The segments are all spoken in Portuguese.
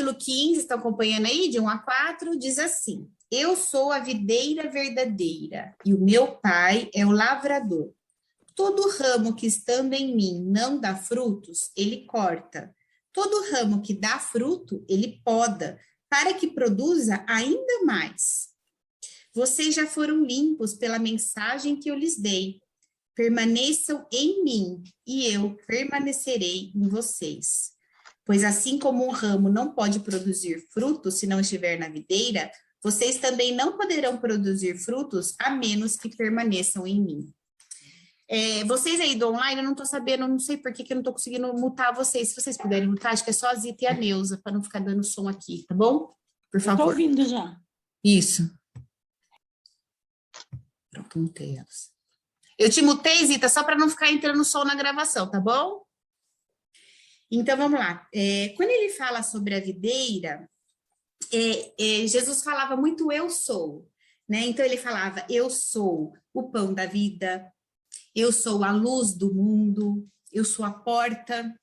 capítulo 15, estão acompanhando aí, de 1 a 4, diz assim: Eu sou a videira verdadeira, e o meu pai é o lavrador. Todo ramo que estando em mim não dá frutos, ele corta. Todo ramo que dá fruto, ele poda, para que produza ainda mais. Vocês já foram limpos pela mensagem que eu lhes dei. Permaneçam em mim, e eu permanecerei em vocês. Pois assim como um ramo não pode produzir frutos se não estiver na videira, vocês também não poderão produzir frutos a menos que permaneçam em mim. Vocês aí do online, eu não tô sabendo, não sei por que eu não tô conseguindo mutar vocês. Se vocês puderem mutar, acho que é só a Zita e a Neuza, para não ficar dando som aqui, tá bom? Por favor. Eu tô ouvindo já. Isso. Pronto, mutei elas. Eu te mutei, Zita, só para não ficar entrando som na gravação, tá bom? Então, vamos lá. Quando ele fala sobre a videira, Jesus falava muito eu sou, né? Então, ele falava, eu sou o pão da vida, eu sou a luz do mundo, eu sou a porta,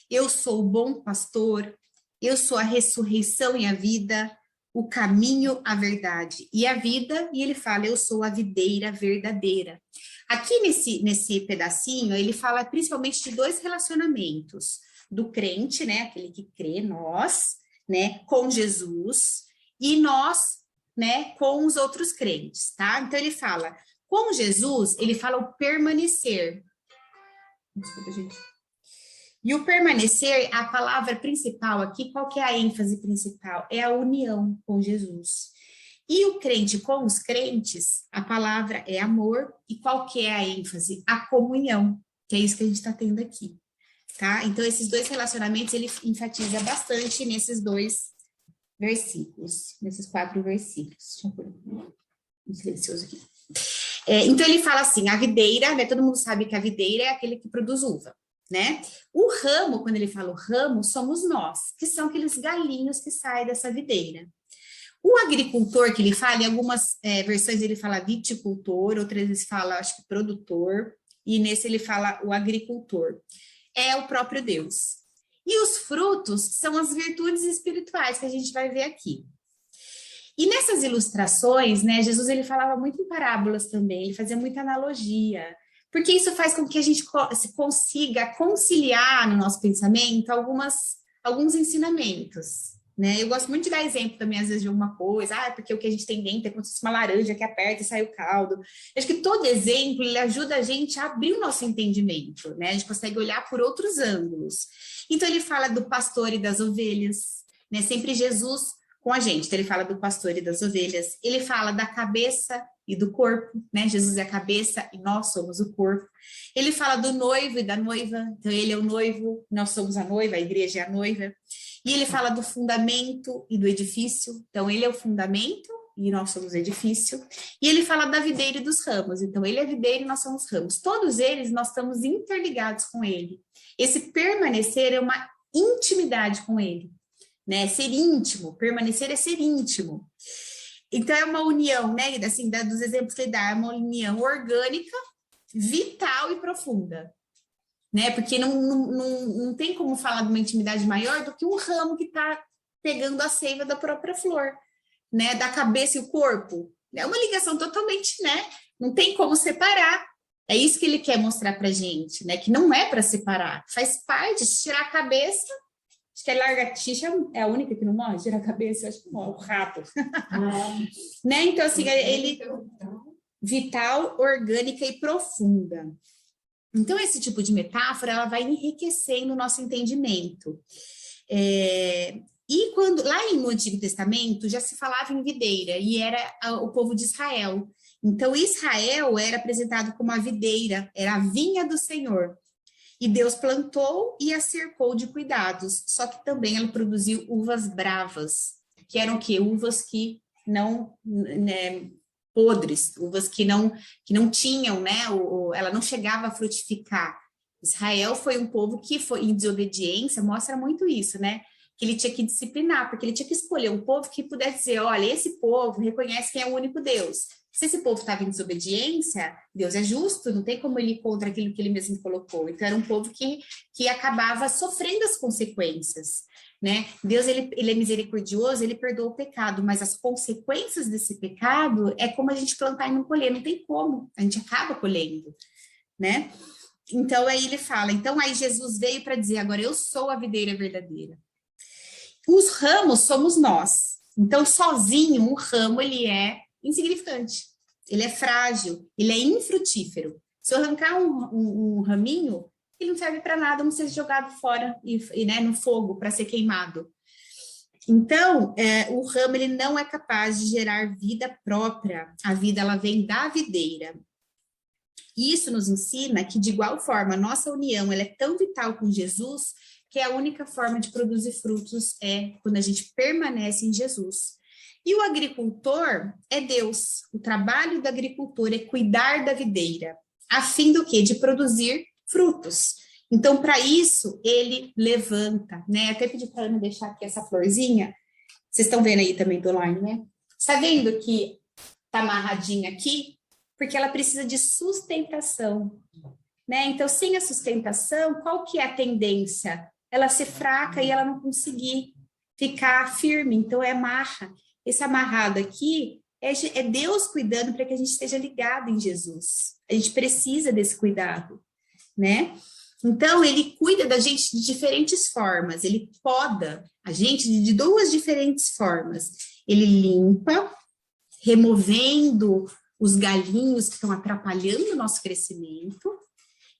eu sou o bom pastor, eu sou a ressurreição e a vida, o caminho, a verdade e a vida, e ele fala, eu sou a videira verdadeira. Aqui nesse pedacinho, ele fala principalmente de dois relacionamentos, do crente, né, aquele que crê, nós, né, com Jesus, e nós, né, com os outros crentes, tá? Então, ele fala, com Jesus, ele fala o permanecer. Desculpa, gente. E o permanecer, a palavra principal aqui, qual que é a ênfase principal? É a união com Jesus. E o crente com os crentes, a palavra é amor, e qual que é a ênfase? A comunhão, que é isso que a gente está tendo aqui, tá? Então, esses dois relacionamentos, ele enfatiza bastante nesses dois versículos, nesses 4 versículos. Deixa eu pôr um silencioso aqui. Então, ele fala assim, a videira, né, todo mundo sabe que a videira é aquele que produz uva, né? O ramo, quando ele fala o ramo, somos nós, que são aqueles galinhos que saem dessa videira. O agricultor que ele fala, em algumas versões ele fala viticultor, outras vezes fala, acho que produtor, e nesse ele fala o agricultor. É o próprio Deus. E os frutos são as virtudes espirituais que a gente vai ver aqui. E nessas ilustrações, né, Jesus ele falava muito em parábolas também, ele fazia muita analogia, porque isso faz com que a gente consiga conciliar no nosso pensamento alguns ensinamentos, né? Eu gosto muito de dar exemplo também, às vezes, de alguma coisa, porque o que a gente tem dentro é como se fosse uma laranja que aperta e sai o caldo. Eu acho que todo exemplo, ele ajuda a gente a abrir o nosso entendimento, né? A gente consegue olhar por outros ângulos. Então, ele fala do pastor e das ovelhas, né? Sempre Jesus com a gente. Então, ele fala do pastor e das ovelhas, ele fala da cabeça e do corpo, né? Jesus é a cabeça e nós somos o corpo. Ele fala do noivo e da noiva, então ele é o noivo, nós somos a noiva, a igreja é a noiva. E ele fala do fundamento e do edifício, então ele é o fundamento e nós somos o edifício. E ele fala da videira e dos ramos, então ele é a videira e nós somos ramos. Todos eles, nós estamos interligados com ele. Esse permanecer é uma intimidade com ele, né? Ser íntimo, permanecer é ser íntimo. Então, é uma união, né? Assim, dos exemplos que ele dá, é uma união orgânica, vital e profunda, né? Porque não tem como falar de uma intimidade maior do que um ramo que está pegando a seiva da própria flor, né? Da cabeça e o corpo. É uma ligação totalmente, né? Não tem como separar. É isso que ele quer mostrar pra gente, né? Que não é para separar, faz parte, se tirar a cabeça. Acho que a lagartixa é a única que não morre, tira a cabeça, eu acho que morre, o rato. Né? Então, assim, ele vital, orgânica e profunda. Então, esse tipo de metáfora, ela vai enriquecendo o nosso entendimento. E quando, lá no Antigo Testamento, já se falava em videira, e era o povo de Israel. Então, Israel era apresentado como a videira, era a vinha do Senhor. E Deus plantou e a cercou de cuidados, só que também ela produziu uvas bravas, que eram o quê? Uvas que não, né, podres, uvas que não tinham, né, ela não chegava a frutificar. Israel foi um povo que foi em desobediência, mostra muito isso, né? que ele tinha que disciplinar, porque ele tinha que escolher um povo que pudesse dizer, olha, esse povo reconhece quem é o único Deus. Se esse povo estava em desobediência, Deus é justo, não tem como ele ir contra aquilo que ele mesmo colocou. Então, era um povo que acabava sofrendo as consequências, né? Deus, ele é misericordioso, ele perdoa o pecado, mas as consequências desse pecado é como a gente plantar e não colher, não tem como, a gente acaba colhendo, né? Então, aí ele fala, então aí Jesus veio para dizer, agora eu sou a videira verdadeira. Os ramos somos nós. Então, sozinho, um ramo, ele é insignificante, ele é frágil, ele é infrutífero. Se eu arrancar um raminho, ele não serve para nada, não ser jogado fora e né, no fogo para ser queimado. Então, o ramo ele não é capaz de gerar vida própria. A vida ela vem da videira. Isso nos ensina que, de igual forma, a nossa união ela é tão vital com Jesus que a única forma de produzir frutos é quando a gente permanece em Jesus. E o agricultor é Deus. O trabalho do agricultor é cuidar da videira, a fim do quê? De produzir frutos. Então, para isso, ele levanta, né? Até pedi para a Ana deixar aqui essa florzinha. Vocês estão vendo aí também do online, né? Está vendo que está amarradinha aqui? Porque ela precisa de sustentação, né? Então, sem a sustentação, qual que é a tendência? Ela ser fraca e ela não conseguir ficar firme. Então, é amarra. Esse amarrado aqui é Deus cuidando para que a gente esteja ligado em Jesus. A gente precisa desse cuidado, né? Então, ele cuida da gente de diferentes formas. Ele poda a gente de duas diferentes formas. Ele limpa, removendo os galhinhos que estão atrapalhando o nosso crescimento,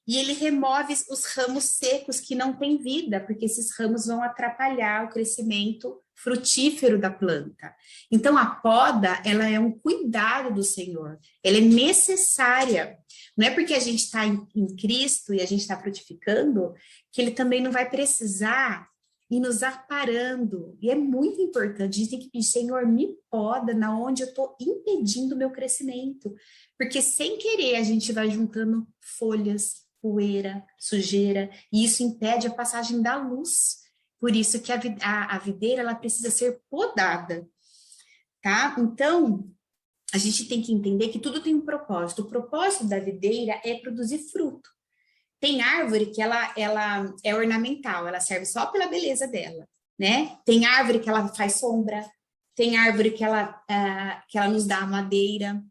e ele remove os ramos secos que não têm vida, porque esses ramos vão atrapalhar o crescimento frutífero da planta. Então, a poda, ela é um cuidado do Senhor, ela é necessária. Não é porque a gente está em Cristo e a gente está frutificando, que ele também não vai precisar ir nos aparando. E é muito importante, a gente tem que pedir, Senhor, me poda na onde eu estou impedindo o meu crescimento. Porque sem querer a gente vai juntando folhas, poeira, sujeira, e isso impede a passagem da luz. Por isso que a videira, ela precisa ser podada, tá? Então, a gente tem que entender que tudo tem um propósito. O propósito da videira é produzir fruto. Tem árvore que ela é ornamental, ela serve só pela beleza dela, né? Tem árvore que ela faz sombra, tem árvore que ela nos dá madeira.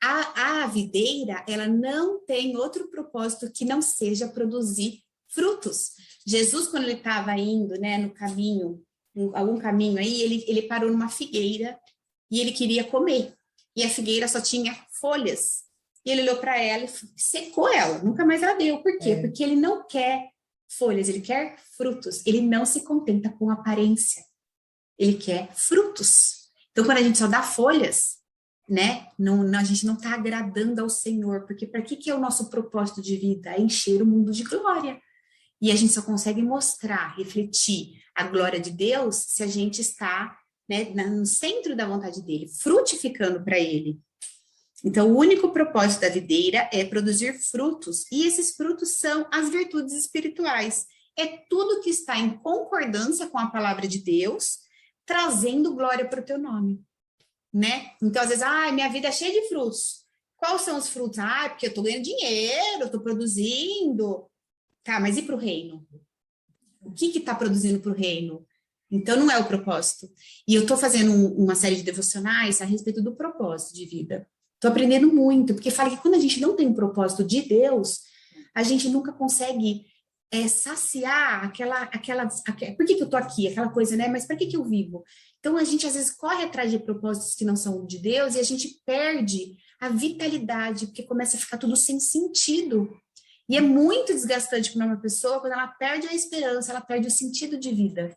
A videira, ela não tem outro propósito que não seja produzir frutos. Jesus, quando ele estava indo, né, no caminho, em algum caminho aí, ele parou numa figueira e ele queria comer. E a figueira só tinha folhas. E ele olhou para ela e secou ela, nunca mais ela deu. Por quê? Porque ele não quer folhas, ele quer frutos. Ele não se contenta com aparência, ele quer frutos. Então, quando a gente só dá folhas, né, a gente não está agradando ao Senhor, porque para que é o nosso propósito de vida? É encher o mundo de glória. E a gente só consegue mostrar, refletir a glória de Deus se a gente está, né, no centro da vontade dele, frutificando para ele. Então, o único propósito da videira é produzir frutos, e esses frutos são as virtudes espirituais. É tudo que está em concordância com a palavra de Deus, trazendo glória para o teu nome, né? Então, às vezes, minha vida é cheia de frutos. Quais são os frutos? Porque eu estou ganhando dinheiro, estou produzindo. Tá, mas e para o reino? O que está produzindo para o reino? Então, não é o propósito. E eu estou fazendo uma série de devocionais a respeito do propósito de vida. Estou aprendendo muito, porque fala que quando a gente não tem um propósito de Deus, a gente nunca consegue saciar aquela por que eu estou aqui? Aquela coisa, né? Mas para que eu vivo? Então, a gente às vezes corre atrás de propósitos que não são de Deus e a gente perde a vitalidade, porque começa a ficar tudo sem sentido. E é muito desgastante para uma pessoa quando ela perde a esperança, ela perde o sentido de vida.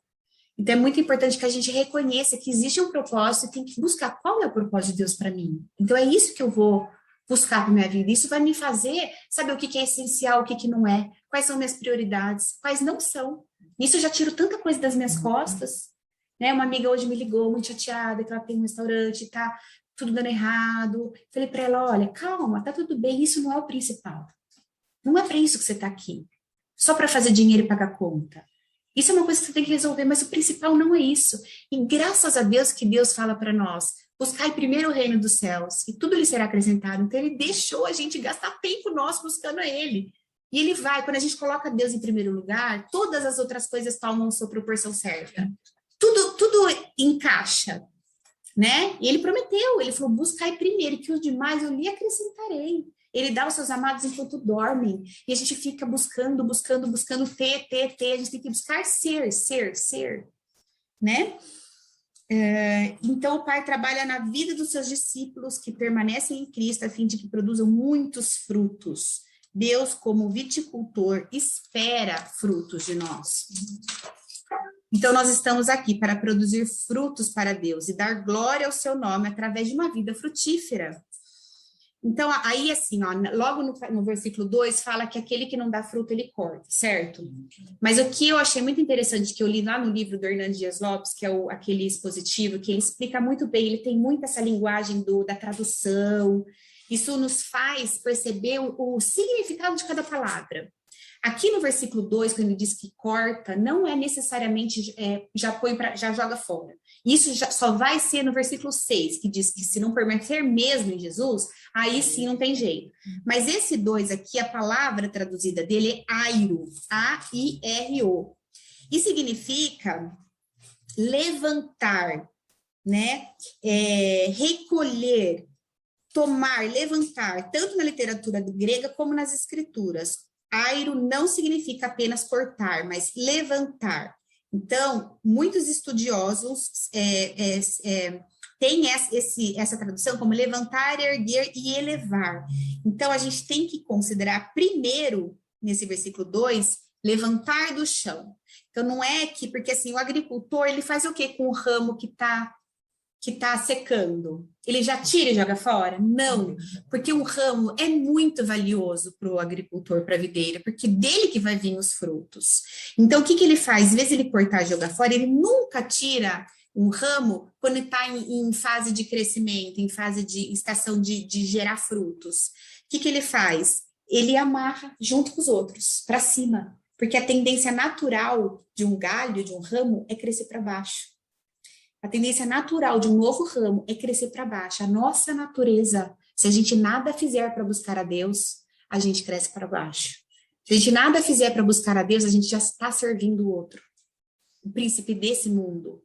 Então, é muito importante que a gente reconheça que existe um propósito e tem que buscar qual é o propósito de Deus para mim. Então, é isso que eu vou buscar para minha vida. Isso vai me fazer saber o que é essencial, o que não é, quais são minhas prioridades, quais não são. Isso eu já tiro tanta coisa das minhas costas. Né? Uma amiga hoje me ligou, muito chateada, que ela tem um restaurante, tá tudo dando errado. Falei para ela, olha, calma, tá tudo bem, isso não é o principal. Não é para isso que você está aqui. Só para fazer dinheiro e pagar conta. Isso é uma coisa que você tem que resolver, mas o principal não é isso. E graças a Deus que Deus fala para nós, buscai primeiro o reino dos céus, e tudo lhe será acrescentado. Então, ele deixou a gente gastar tempo nosso buscando a ele. E ele vai, quando a gente coloca Deus em primeiro lugar, todas as outras coisas tomam sua proporção certa. Tudo encaixa, né? E ele prometeu, ele falou, buscai primeiro, que os demais eu lhe acrescentarei. Ele dá aos seus amados enquanto dormem. E a gente fica buscando, ter. A gente tem que buscar ser, né? Então, o Pai trabalha na vida dos seus discípulos que permanecem em Cristo, a fim de que produzam muitos frutos. Deus, como viticultor, espera frutos de nós. Então, nós estamos aqui para produzir frutos para Deus e dar glória ao seu nome através de uma vida frutífera. Então, aí assim, ó, logo no versículo 2, fala que aquele que não dá fruto, ele corta, certo? Mas o que eu achei muito interessante, que eu li lá no livro do Hernando Dias Lopes, que é aquele expositivo, que ele explica muito bem, ele tem muito essa linguagem da tradução, isso nos faz perceber o significado de cada palavra. Aqui no versículo 2, quando ele diz que corta, não é necessariamente já joga fora. Isso só vai ser no versículo 6, que diz que se não permanecer mesmo em Jesus, aí sim não tem jeito. Mas esse 2 aqui, a palavra traduzida dele é airo, A-I-R-O. E significa levantar, né? Recolher, tomar, levantar, tanto na literatura grega como nas escrituras. Airo não significa apenas cortar, mas levantar. Então, muitos estudiosos têm essa tradução como levantar, erguer e elevar. Então, a gente tem que considerar primeiro, nesse versículo 2, levantar do chão. Então, não é que, porque assim, o agricultor, ele faz o quê com o ramo que está secando? Ele já tira e joga fora? Não, porque um ramo é muito valioso para o agricultor, para a videira, porque dele que vai vir os frutos. Então, o que ele faz? Em vez de ele cortar e jogar fora, ele nunca tira um ramo quando está em fase de crescimento, em fase de estação de gerar frutos. O que ele faz? Ele amarra junto com os outros, para cima, porque a tendência natural de um galho, de um ramo, é crescer para baixo. A tendência natural de um novo ramo é crescer para baixo. A nossa natureza, se a gente nada fizer para buscar a Deus, a gente cresce para baixo. Se a gente nada fizer para buscar a Deus, a gente já está servindo o outro. O príncipe desse mundo,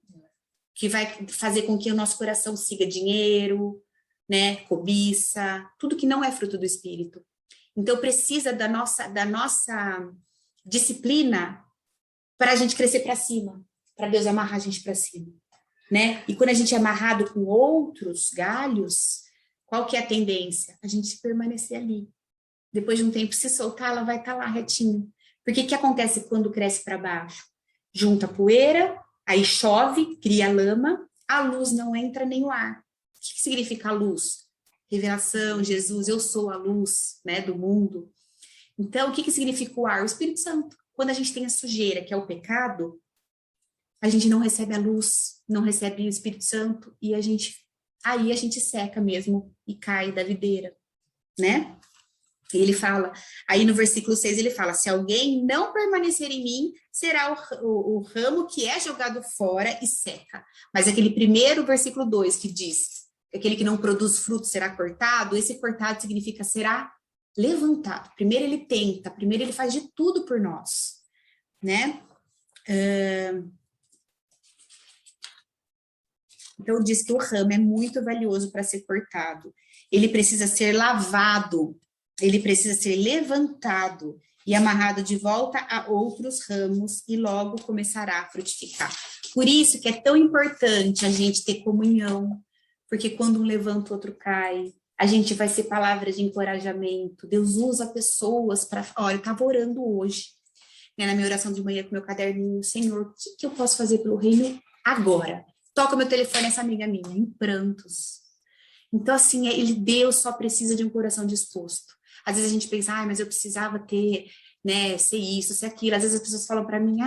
que vai fazer com que o nosso coração siga dinheiro, né, cobiça, tudo que não é fruto do Espírito. Então, precisa da nossa disciplina para a gente crescer para cima, para Deus amarrar a gente para cima. Né? E quando a gente é amarrado com outros galhos, qual que é a tendência? A gente permanecer ali. Depois de um tempo, se soltar, ela vai estar lá retinho. Porque o que acontece quando cresce para baixo? Junta poeira, aí chove, cria lama, a luz não entra nem o ar. O que significa a luz? Revelação, Jesus, eu sou a luz, né, do mundo. Então, o que significa o ar? O Espírito Santo. Quando a gente tem a sujeira, que é o pecado, a gente não recebe a luz, não recebe o Espírito Santo, e aí a gente seca mesmo e cai da videira, né? E ele fala, aí no versículo 6 ele fala, se alguém não permanecer em mim, será o ramo que é jogado fora e seca. Mas aquele primeiro versículo 2 que diz, aquele que não produz fruto será cortado, esse cortado significa será levantado. Primeiro ele tenta, primeiro ele faz de tudo por nós, né? Então, diz que o ramo é muito valioso para ser cortado. Ele precisa ser lavado, ele precisa ser levantado e amarrado de volta a outros ramos e logo começará a frutificar. Por isso que é tão importante a gente ter comunhão, porque quando um levanta, o outro cai. A gente vai ser palavras de encorajamento. Deus usa pessoas para... Olha, eu estava orando hoje, né, na minha oração de manhã com meu caderninho. Senhor, o que eu posso fazer pelo reino agora? Toca meu telefone, essa amiga minha, em prantos. Então, assim, Deus só precisa de um coração disposto. Às vezes a gente pensa, mas eu precisava ter, né, ser isso, ser aquilo. Às vezes as pessoas falam para mim,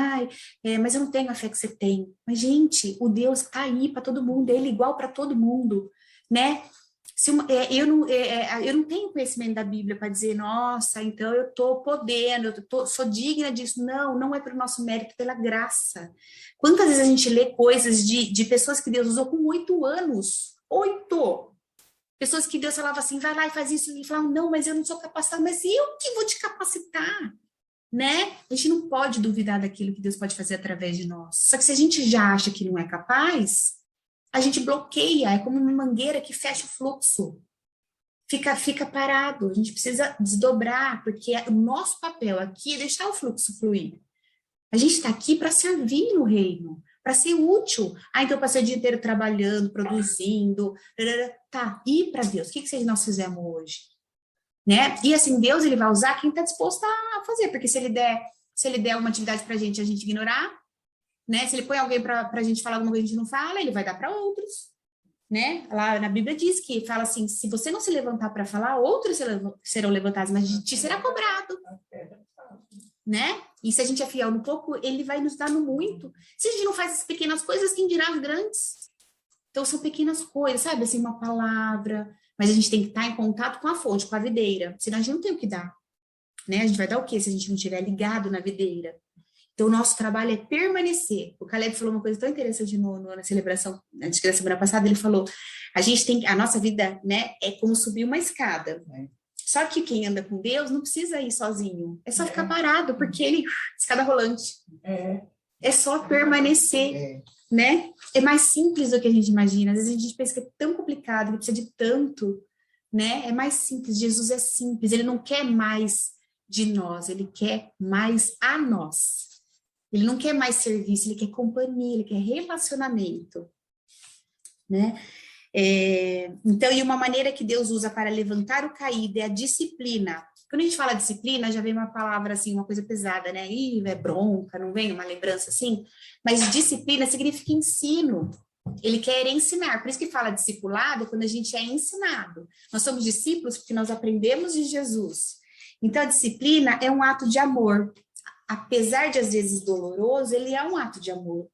mas eu não tenho a fé que você tem. Mas, gente, o Deus está aí para todo mundo, Ele é igual para todo mundo, né? Eu não tenho conhecimento da Bíblia para dizer, nossa, então eu estou podendo, sou digna disso. Não, não é pelo nosso mérito, pela graça. Quantas vezes a gente lê coisas de pessoas que Deus usou com 8 anos? 8! Pessoas que Deus falava assim, vai lá e faz isso. E falavam, não, mas eu não sou capacitada. Mas eu que vou te capacitar, né? A gente não pode duvidar daquilo que Deus pode fazer através de nós. Só que se a gente já acha que não é capaz, a gente bloqueia, é como uma mangueira que fecha o fluxo. Fica parado, a gente precisa desdobrar, porque o nosso papel aqui é deixar o fluxo fluir. A gente está aqui para servir no reino, para ser útil. Então eu passei o dia inteiro trabalhando, produzindo, tá, e para Deus, o que nós fizemos hoje? Né? E assim, Deus ele vai usar quem está disposto a fazer, porque se ele der uma atividade para a gente ignorar, né? Se ele põe alguém para a gente falar alguma coisa que a gente não fala, ele vai dar para outros, né? Lá na Bíblia diz que fala assim, se você não se levantar para falar, outros serão levantados, mas de ti será cobrado, né? E se a gente é fiel no pouco, ele vai nos dar no muito. Se a gente não faz as pequenas coisas, quem dirá as grandes? Então são pequenas coisas, sabe? Assim, uma palavra, mas a gente tem que estar em contato com a fonte, com a videira, senão a gente não tem o que dar, né? A gente vai dar o quê se a gente não estiver ligado na videira? Então, o nosso trabalho é permanecer. O Caleb falou uma coisa tão interessante na celebração, acho que na semana passada, ele falou, a nossa vida, né, é como subir uma escada. Só que quem anda com Deus não precisa ir sozinho, é só ficar parado, porque escada rolante. É só permanecer, né? É mais simples do que a gente imagina. Às vezes a gente pensa que é tão complicado, que precisa de tanto, né? É mais simples, Jesus é simples, ele não quer mais de nós, ele quer mais a nós. Ele não quer mais serviço, ele quer companhia, ele quer relacionamento, né? Então, e uma maneira que Deus usa para levantar o caído é a disciplina. Quando a gente fala disciplina, já vem uma palavra assim, uma coisa pesada, né? É bronca, não vem uma lembrança assim? Mas disciplina significa ensino. Ele quer ensinar, por isso que fala discipulado, quando a gente é ensinado. Nós somos discípulos porque nós aprendemos de Jesus. Então, a disciplina é um ato de amor. Apesar de às vezes doloroso, ele é um ato de amor,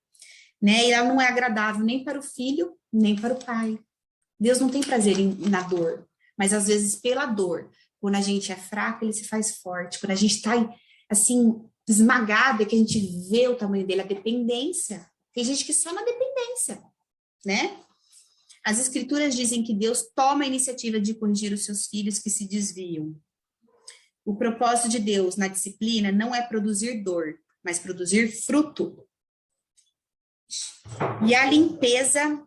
né? E ela não é agradável nem para o filho, nem para o pai. Deus não tem prazer na dor, mas às vezes pela dor, quando a gente é fraco, ele se faz forte. Quando a gente está assim esmagado, é que a gente vê o tamanho dele, a dependência. Tem gente que só na dependência, né? As escrituras dizem que Deus toma a iniciativa de corrigir os seus filhos que se desviam. O propósito de Deus na disciplina não é produzir dor, mas produzir fruto. E a limpeza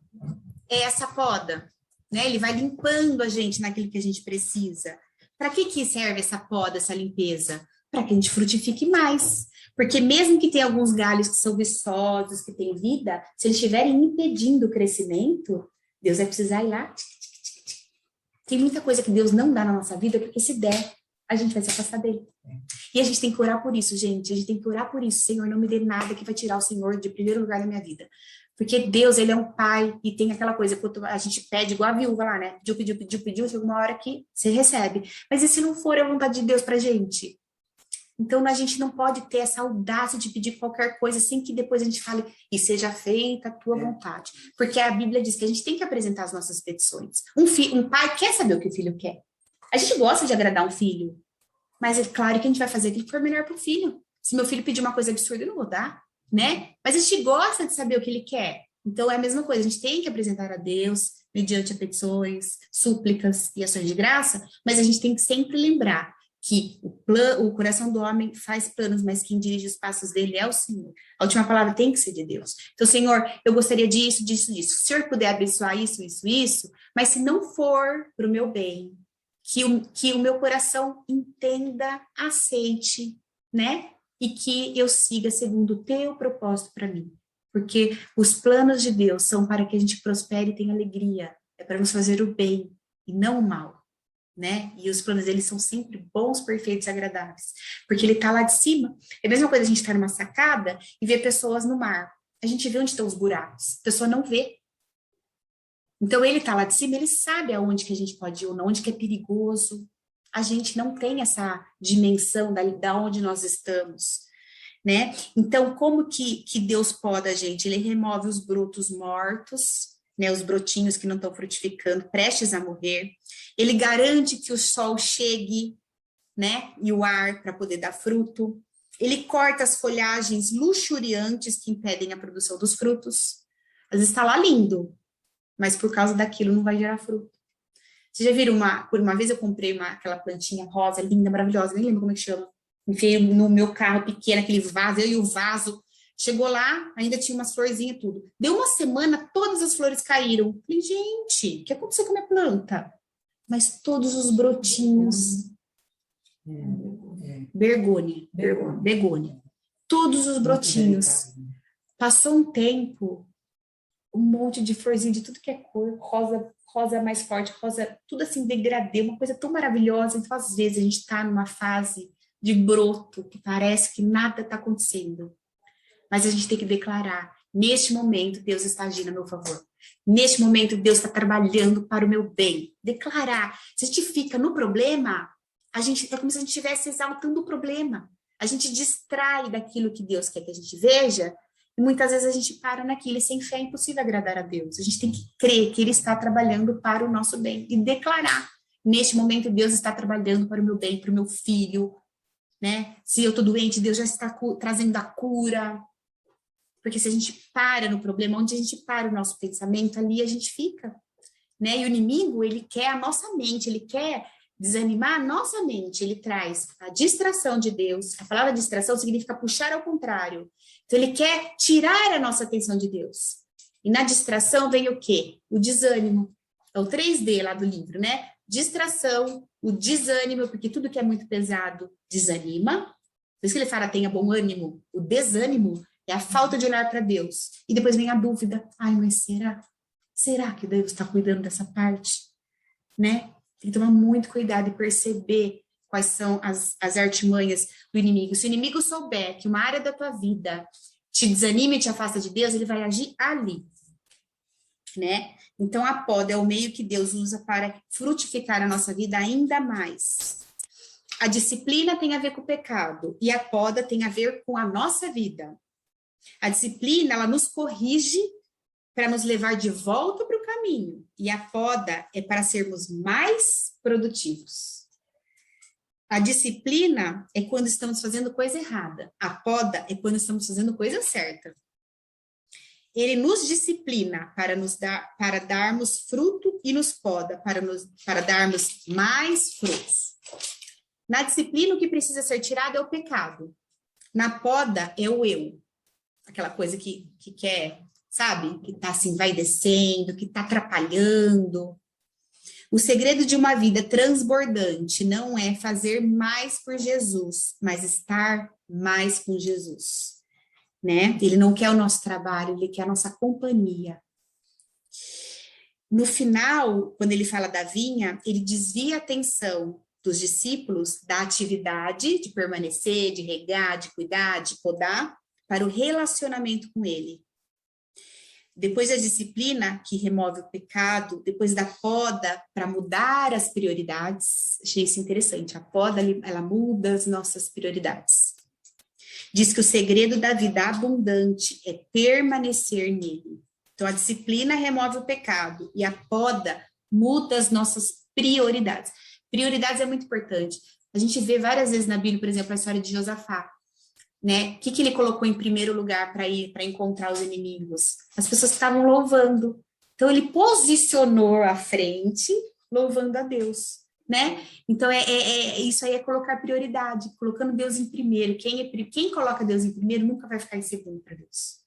é essa poda, né? Ele vai limpando a gente naquilo que a gente precisa. Para que serve essa poda, essa limpeza? Para que a gente frutifique mais. Porque mesmo que tenha alguns galhos que são viçosos, que têm vida, se eles estiverem impedindo o crescimento, Deus vai precisar ir lá. Tem muita coisa que Deus não dá na nossa vida, porque se der, a gente vai se afastar dele. E a gente tem que orar por isso, gente. A gente tem que orar por isso. Senhor, não me dê nada que vai tirar o Senhor de primeiro lugar na minha vida. Porque Deus, ele é um pai e tem aquela coisa, quando a gente pede igual a viúva lá, né? Pediu, chega uma hora que você recebe. Mas e se não for a vontade de Deus pra gente? Então, a gente não pode ter essa audácia de pedir qualquer coisa sem que depois a gente fale, e seja feita a tua vontade. Porque a Bíblia diz que a gente tem que apresentar as nossas petições. Um pai quer saber o que o filho quer. A gente gosta de agradar um filho, mas é claro que a gente vai fazer aquilo que for melhor para o filho. Se meu filho pedir uma coisa absurda, eu não vou dar, né? Mas a gente gosta de saber o que ele quer. Então, é a mesma coisa, a gente tem que apresentar a Deus, mediante petições, súplicas e ações de graça, mas a gente tem que sempre lembrar que o coração do homem faz planos, mas quem dirige os passos dele é o Senhor. A última palavra tem que ser de Deus. Então, Senhor, eu gostaria disso, disso, disso. Se o Senhor puder abençoar isso, isso, isso, mas se não for para o meu bem, que o meu coração entenda, aceite, né? E que eu siga segundo o teu propósito para mim. Porque os planos de Deus são para que a gente prospere e tenha alegria. É para nos fazer o bem e não o mal, né? E os planos dele são sempre bons, perfeitos e agradáveis. Porque ele está lá de cima. É a mesma coisa a gente estar numa sacada e ver pessoas no mar. A gente vê onde estão os buracos. A pessoa não vê. Então, ele está lá de cima, ele sabe aonde que a gente pode ir ou não, onde que é perigoso. A gente não tem essa dimensão da onde nós estamos, né? Então, como que Deus poda a gente? Ele remove os brotos mortos, né, os brotinhos que não estão frutificando, prestes a morrer. Ele garante que o sol chegue, né, e o ar para poder dar fruto. Ele corta as folhagens luxuriantes que impedem a produção dos frutos. Às vezes está lá lindo, mas por causa daquilo não vai gerar fruto. Vocês já viram por uma vez eu comprei aquela plantinha rosa, linda, maravilhosa, nem lembro como é que chama. Enfiei no meu carro pequeno, aquele vaso, eu e o vaso. Chegou lá, ainda tinha umas florzinhas e tudo. Deu uma semana, todas as flores caíram. Falei, gente, o que aconteceu com a minha planta? Mas todos os brotinhos... Begônia. Todos os brotinhos. Passou um tempo, um monte de florzinha de tudo que é cor, rosa mais forte, rosa, tudo assim, degradê, uma coisa tão maravilhosa. Então, às vezes, a gente está numa fase de broto, que parece que nada está acontecendo. Mas a gente tem que declarar, neste momento, Deus está agindo a meu favor. Neste momento, Deus está trabalhando para o meu bem. Declarar. Se a gente fica no problema, é como se a gente estivesse exaltando o problema. A gente distrai daquilo que Deus quer que a gente veja, e muitas vezes a gente para naquilo, e sem fé é impossível agradar a Deus. A gente tem que crer que Ele está trabalhando para o nosso bem, e declarar, neste momento Deus está trabalhando para o meu bem, para o meu filho, né? Se eu estou doente, Deus já está trazendo a cura. Porque se a gente para no problema, onde a gente para o nosso pensamento, ali a gente fica, né? E o inimigo, ele quer a nossa mente, ele quer desanimar a nossa mente, ele traz a distração de Deus. A palavra distração significa puxar ao contrário. Então, ele quer tirar a nossa atenção de Deus. E na distração vem o quê? O desânimo. É o 3D lá do livro, né? Distração, o desânimo, porque tudo que é muito pesado desanima. Por isso que ele fala, tenha bom ânimo. O desânimo é a falta de olhar para Deus. E depois vem a dúvida. Ai, mas será? Será que Deus está cuidando dessa parte? Né? Tem que tomar muito cuidado e perceber quais são as artimanhas do inimigo. Se o inimigo souber que uma área da tua vida te desanima e te afasta de Deus, ele vai agir ali, né? Então, a poda é o meio que Deus usa para frutificar a nossa vida ainda mais. A disciplina tem a ver com o pecado e a poda tem a ver com a nossa vida. A disciplina, ela nos corrige para nos levar de volta para o caminho. E a poda é para sermos mais produtivos. A disciplina é quando estamos fazendo coisa errada. A poda é quando estamos fazendo coisa certa. Ele nos disciplina para darmos fruto e nos poda para darmos mais frutos. Na disciplina, o que precisa ser tirado é o pecado. Na poda é o eu. Aquela coisa que quer... sabe? Que tá assim, vai descendo, que tá atrapalhando. O segredo de uma vida transbordante não é fazer mais por Jesus, mas estar mais com Jesus, né? Ele não quer o nosso trabalho, ele quer a nossa companhia. No final, quando ele fala da vinha, ele desvia a atenção dos discípulos da atividade de permanecer, de regar, de cuidar, de podar, para o relacionamento com ele. Depois da disciplina, que remove o pecado, depois da poda, para mudar as prioridades, achei isso interessante, a poda, ela muda as nossas prioridades. Diz que o segredo da vida abundante é permanecer nele. Então, a disciplina remove o pecado e a poda muda as nossas prioridades. Prioridades é muito importante. A gente vê várias vezes na Bíblia, por exemplo, a história de Josafá. Né? O que ele colocou em primeiro lugar para encontrar os inimigos? As pessoas que estavam louvando. Então, ele posicionou à frente, louvando a Deus, né? Então, isso aí é colocar prioridade, colocando Deus em primeiro. Quem coloca Deus em primeiro nunca vai ficar em segundo para Deus,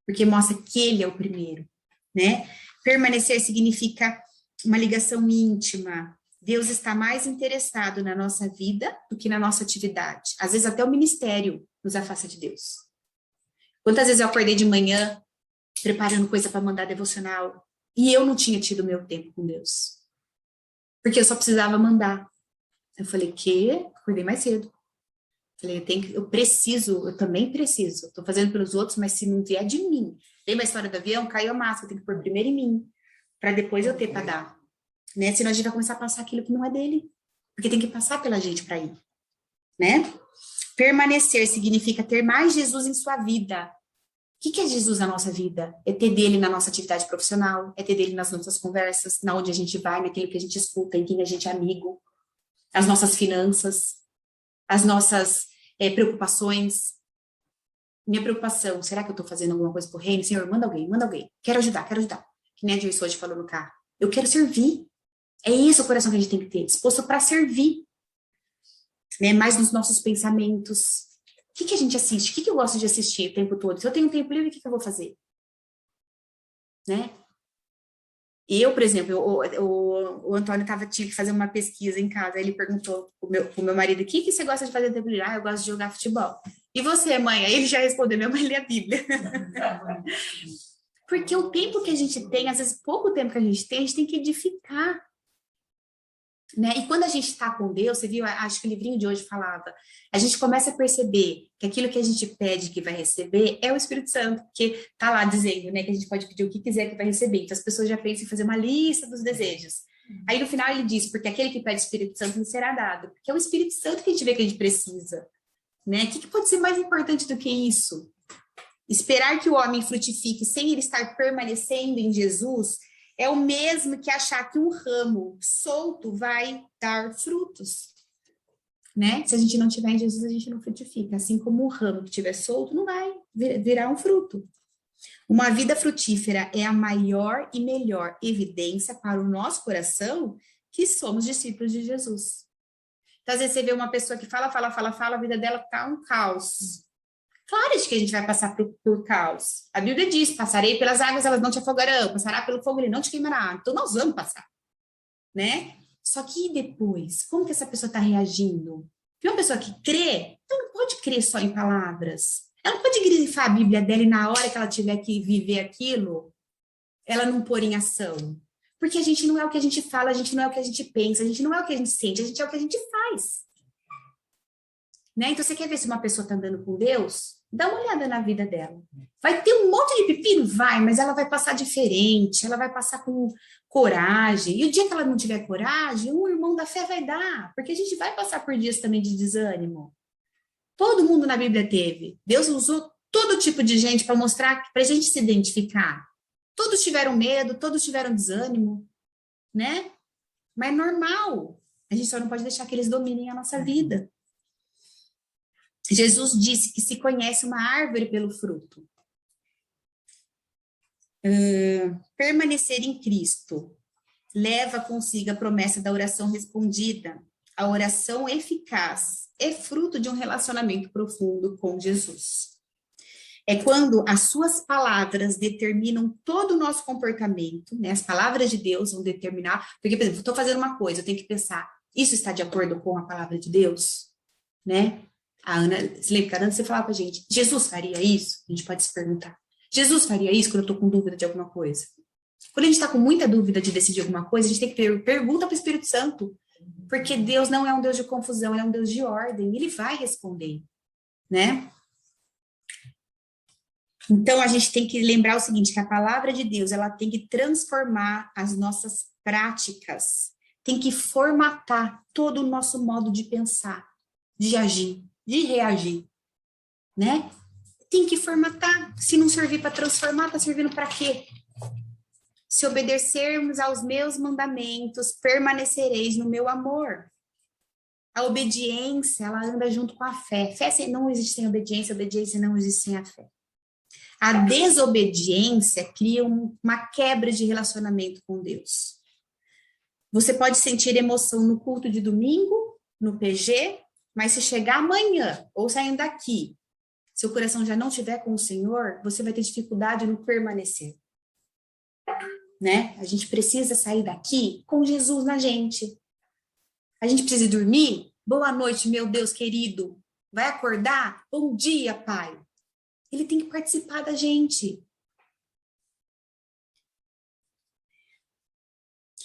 porque mostra que Ele é o primeiro, né? Permanecer significa uma ligação íntima. Deus está mais interessado na nossa vida do que na nossa atividade. Às vezes até o ministério nos afasta de Deus. Quantas vezes eu acordei de manhã preparando coisa para mandar devocional e eu não tinha tido meu tempo com Deus. Porque eu só precisava mandar. Eu falei, acordei mais cedo. Falei, eu também preciso. Estou fazendo pelos outros, mas se não vier de mim. Lembra a história do avião? Caiu a máscara, eu tenho que pôr primeiro em mim, para depois eu ter para dar. Né? Senão a gente vai começar a passar aquilo que não é dele. Porque tem que passar pela gente para ir. Né? Permanecer significa ter mais Jesus em sua vida. que é Jesus na nossa vida? É ter dele na nossa atividade profissional, é ter dele nas nossas conversas, na onde a gente vai, naquilo que a gente escuta, em quem a gente é amigo, as nossas finanças, as nossas preocupações. Minha preocupação, será que eu estou fazendo alguma coisa por reino? Senhor, manda alguém. Quero ajudar. Que nem a Joyce hoje falou no carro. Eu quero servir. É esse o coração que a gente tem que ter, disposto para servir. Né? Mais nos nossos pensamentos. O que a gente assiste? O que eu gosto de assistir o tempo todo? Se eu tenho tempo livre, o que eu vou fazer? Né? Eu, por exemplo, o Antônio tinha que fazer uma pesquisa em casa, ele perguntou pro meu marido, o que você gosta de fazer no tempo livre? Eu gosto de jogar futebol. E você, mãe? Aí ele já respondeu, minha mãe lê a Bíblia. Porque o tempo que a gente tem, às vezes pouco tempo que a gente tem que edificar. Né? E quando a gente está com Deus, você viu, acho que o livrinho de hoje falava, a gente começa a perceber que aquilo que a gente pede que vai receber é o Espírito Santo, porque tá lá dizendo, né, que a gente pode pedir o que quiser que vai receber. Então as pessoas já pensam em fazer uma lista dos desejos. Aí no final ele diz, porque aquele que pede o Espírito Santo lhe será dado, porque é o Espírito Santo que a gente vê que a gente precisa. Né? O que pode ser mais importante do que isso? Esperar que o homem frutifique sem ele estar permanecendo em Jesus é o mesmo que achar que um ramo solto vai dar frutos, né? Se a gente não tiver em Jesus, a gente não frutifica. Assim como um ramo que estiver solto, não vai virar um fruto. Uma vida frutífera é a maior e melhor evidência para o nosso coração que somos discípulos de Jesus. Então, às vezes você vê uma pessoa que fala, a vida dela tá um caos. Claro que a gente vai passar por caos. A Bíblia diz, passarei pelas águas, elas não te afogarão, passará pelo fogo, ele não te queimará. Então, nós vamos passar, né? Só que depois, como que essa pessoa está reagindo? E uma pessoa que crê, ela não pode crer só em palavras. Ela não pode grifar a Bíblia dela e na hora que ela tiver que viver aquilo, ela não pôr em ação. Porque a gente não é o que a gente fala, a gente não é o que a gente pensa, a gente não é o que a gente sente, a gente é o que a gente faz. Né? Então, você quer ver se uma pessoa está andando com Deus? Dá uma olhada na vida dela. Vai ter um monte de pepino? Vai, mas ela vai passar diferente, ela vai passar com coragem. E o dia que ela não tiver coragem, o irmão da fé vai dar, porque a gente vai passar por dias também de desânimo. Todo mundo na Bíblia teve. Deus usou todo tipo de gente para mostrar, para a gente se identificar. Todos tiveram medo, todos tiveram desânimo, né? Mas é normal. A gente só não pode deixar que eles dominem a nossa vida. Jesus disse que se conhece uma árvore pelo fruto. Permanecer em Cristo leva consigo a promessa da oração respondida. A oração eficaz é fruto de um relacionamento profundo com Jesus. É quando as suas palavras determinam todo o nosso comportamento, né? As palavras de Deus vão determinar, porque, por exemplo, estou fazendo uma coisa, eu tenho que pensar, isso está de acordo com a palavra de Deus? Né? A Ana, se lembra que a Ana, você falava pra gente, Jesus faria isso? A gente pode se perguntar. Jesus faria isso quando eu estou com dúvida de alguma coisa? Quando a gente está com muita dúvida de decidir alguma coisa, a gente tem que pergunta para o Espírito Santo, porque Deus não é um Deus de confusão, ele é um Deus de ordem, ele vai responder, né? Então, a gente tem que lembrar o seguinte, que a palavra de Deus, ela tem que transformar as nossas práticas, tem que formatar todo o nosso modo de pensar, de agir, de reagir, né? Tem que formatar. Se não servir para transformar, está servindo para quê? Se obedecermos aos meus mandamentos, permanecereis no meu amor. A obediência, ela anda junto com a fé. Fé não existe sem obediência, obediência não existe sem a fé. A desobediência cria uma quebra de relacionamento com Deus. Você pode sentir emoção no culto de domingo, no PG, mas se chegar amanhã, ou saindo daqui, seu coração já não estiver com o Senhor, você vai ter dificuldade no permanecer. Né? A gente precisa sair daqui com Jesus na gente. A gente precisa dormir? Boa noite, meu Deus querido. Vai acordar? Bom dia, Pai. Ele tem que participar da gente.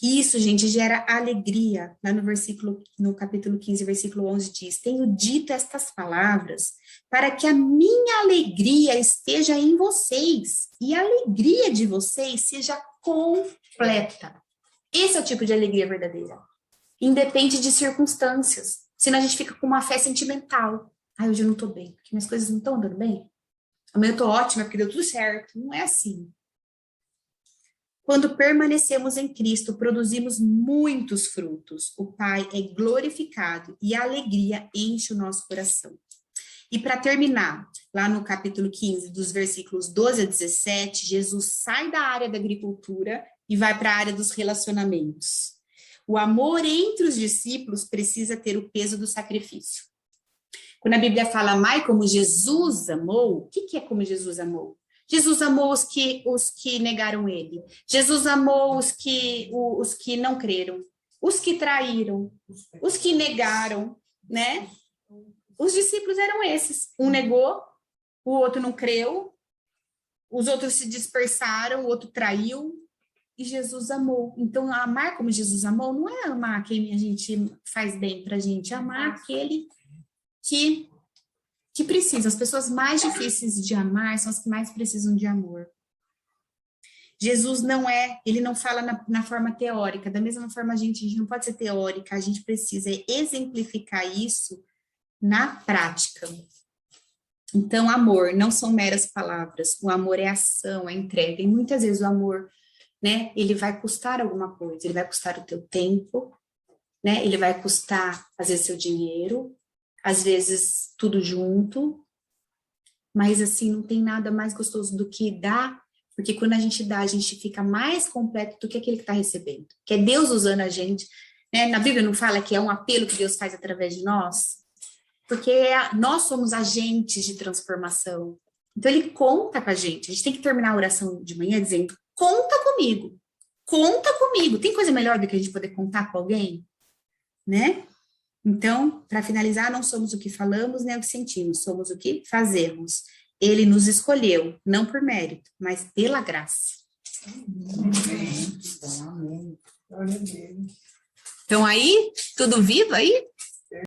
Isso, gente, gera alegria. Lá no capítulo 15, versículo 11 diz, tenho dito estas palavras para que a minha alegria esteja em vocês e a alegria de vocês seja completa. Esse é o tipo de alegria verdadeira. Independe de circunstâncias. Senão a gente fica com uma fé sentimental. Ai, hoje eu não tô bem, porque minhas coisas não estão andando bem. Amanhã eu tô ótima porque deu tudo certo. Não é assim. Quando permanecemos em Cristo, produzimos muitos frutos. O Pai é glorificado e a alegria enche o nosso coração. E para terminar, lá no capítulo 15, dos versículos 12 a 17, Jesus sai da área da agricultura e vai para a área dos relacionamentos. O amor entre os discípulos precisa ter o peso do sacrifício. Quando a Bíblia fala amai como Jesus amou, o que é como Jesus amou? Jesus amou os que negaram ele. Jesus amou os que não creram, os que traíram, os que negaram, né? Os discípulos eram esses. Um negou, o outro não creu, os outros se dispersaram, o outro traiu, e Jesus amou. Então, amar como Jesus amou não é amar quem a gente faz bem pra gente, é amar aquele que precisa. As pessoas mais difíceis de amar são as que mais precisam de amor. Jesus ele não fala na forma teórica, da mesma forma a gente não pode ser teórica, a gente precisa exemplificar isso na prática. Então, amor não são meras palavras, o amor é ação, é entrega, e muitas vezes o amor, né, ele vai custar alguma coisa, ele vai custar o teu tempo, né, ele vai custar, às vezes, seu dinheiro, às vezes, tudo junto, mas, assim, não tem nada mais gostoso do que dar, porque quando a gente dá, a gente fica mais completo do que aquele que está recebendo, que é Deus usando a gente, né, na Bíblia não fala que é um apelo que Deus faz através de nós? Porque nós somos agentes de transformação. Então, ele conta com a gente tem que terminar a oração de manhã dizendo, conta comigo, tem coisa melhor do que a gente poder contar com alguém? Né? Então, para finalizar, não somos o que falamos nem o que sentimos, somos o que fazemos. Ele nos escolheu, não por mérito, mas pela graça. Amém. Então aí, tudo vivo aí?